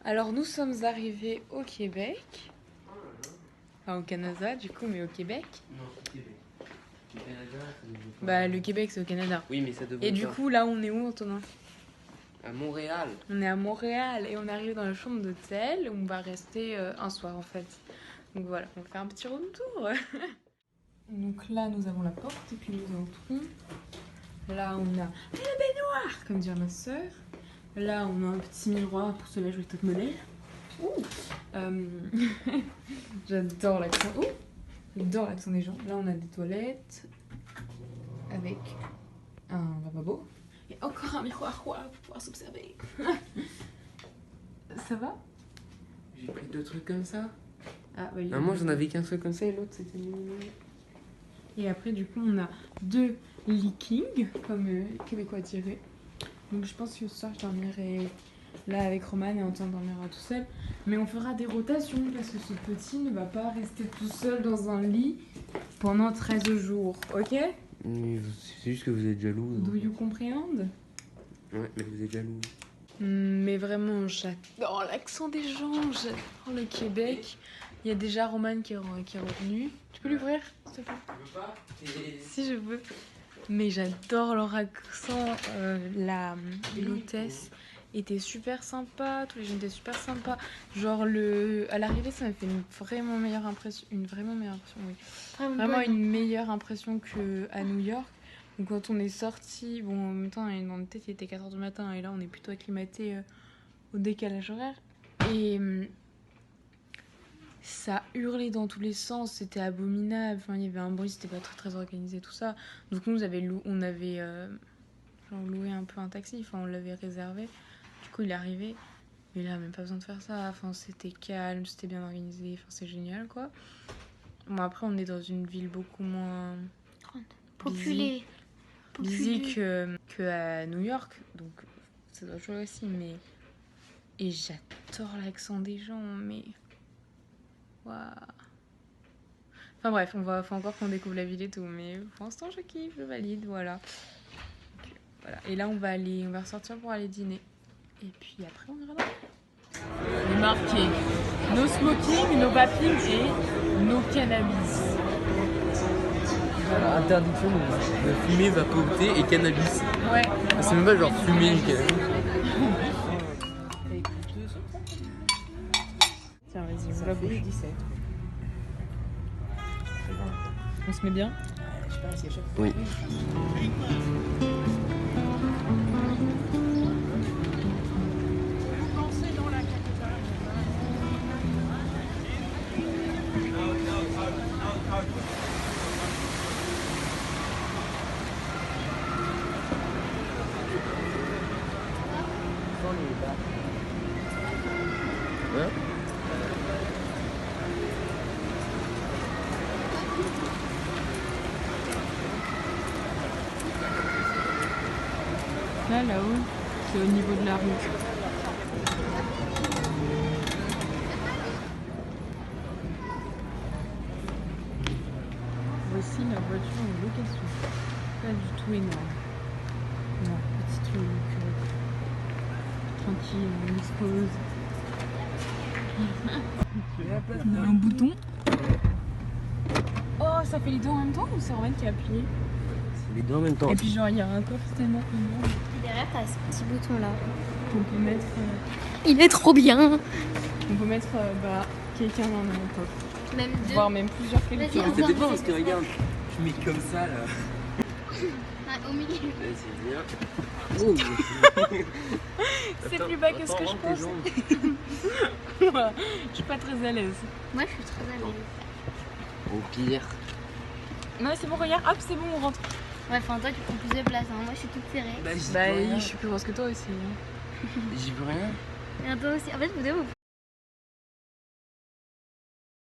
Alors nous sommes arrivés au Québec. Enfin au Canada du coup, mais au Québec. Non, au Québec. Le Canada, ça ne veut pas. Bah le Québec c'est au Canada. Oui, mais ça devrait Et du pas. coup là on est où Antonin? À Montréal. On est à Montréal et on est arrivé dans la chambre d'hôtel où on va rester un soir en fait. Donc voilà, on va faire un petit room tour. Donc là nous avons la porte et puis nous entrons. Là on a la baignoire comme dirait ma soeur. Là on a un petit miroir pour se la jouer toute monnaie. J'adore l'accent. J'adore l'accent des gens. Là on a des toilettes avec un lavabo. Et encore un miroir pour pouvoir s'observer. Ça va? J'ai pris deux trucs comme ça. Ah, oui. Moi j'en avais qu'un seul comme ça et l'autre c'était mignon. Et après du coup on a deux lits king comme les Québécois diraient. Donc je pense que ce soir je dormirai là avec Roman et Antoine dormira tout seul. Mais on fera des rotations parce que ce petit ne va pas rester tout seul dans un lit pendant 13 jours, ok? Mais c'est juste que vous êtes jaloux. Do you comprehend? Ouais, mais vous êtes jaloux. Mais vraiment, j'adore l'accent des gens, j'adore le Québec. Il y a déjà Roman qui est revenu. Tu peux l'ouvrir, s'il te plaît? Tu veux pas? Si, je veux. Mais j'adore leur accent. L'hôtesse était super sympa, tous les gens étaient super sympas. Genre, à l'arrivée, ça m'a fait une vraiment meilleure impression. Oui. Vraiment une meilleure impression qu'à New York. Donc quand on est sorti, bon en même temps dans notre tête il était 4h du matin et là on est plutôt acclimaté au décalage horaire. Et ça hurlait dans tous les sens, c'était abominable. Enfin il y avait un bruit, c'était pas très organisé tout ça. Donc nous on avait loué un peu un taxi, enfin on l'avait réservé. Du coup il est arrivé, mais là même pas besoin de faire ça. Enfin c'était calme, c'était bien organisé, enfin c'est génial quoi. Bon après on est dans une ville beaucoup moins populée. Busy que à New York, donc ça doit jouer aussi, mais... Et j'adore l'accent des gens, mais... Waouh. Enfin bref, faut encore qu'on découvre la ville et tout, mais pour l'instant je kiffe, je valide, voilà. Donc, voilà. Et là on va ressortir pour aller dîner. Et puis après on ira là. Il est marqué no smoking, no vaping et no cannabis. Interdiction de fumer, vapoter et cannabis. Ouais. C'est même pas genre fumer du cannabis. Tiens, vas-y, ouvre la bouche. 17. On se met bien? Oui. Hein? Là-haut, c'est au niveau de la rue. Voici la voiture en location. Pas du tout énorme. Non, petite look. Tranquille, on expose. On a un bouton. Oh, ça fait les deux en même temps ou c'est Roman qui a appuyé? C'est les deux en même temps. Et puis genre, il y a un coffre tellement énorme Et derrière, t'as ce petit bouton là. qu'on peut mettre... Il est trop bien. On peut mettre quelqu'un dans un coffre. Même deux. Voire même plusieurs quelqu'un. Vas-y, Ça dépend parce que regarde, je mets comme ça là. Au milieu. C'est bien. C'est plus bas que ce que je pense. Je suis pas très à l'aise. Moi, je suis très à l'aise. Au pire. Non, c'est bon, regarde, hop, c'est bon, on rentre. Ouais, enfin, toi, tu prends plus de place. Hein. Moi, je suis toute serrée. Bah, Je suis plus grosse que toi aussi. J'y peux rien. Et toi aussi. En fait, vous deux, vous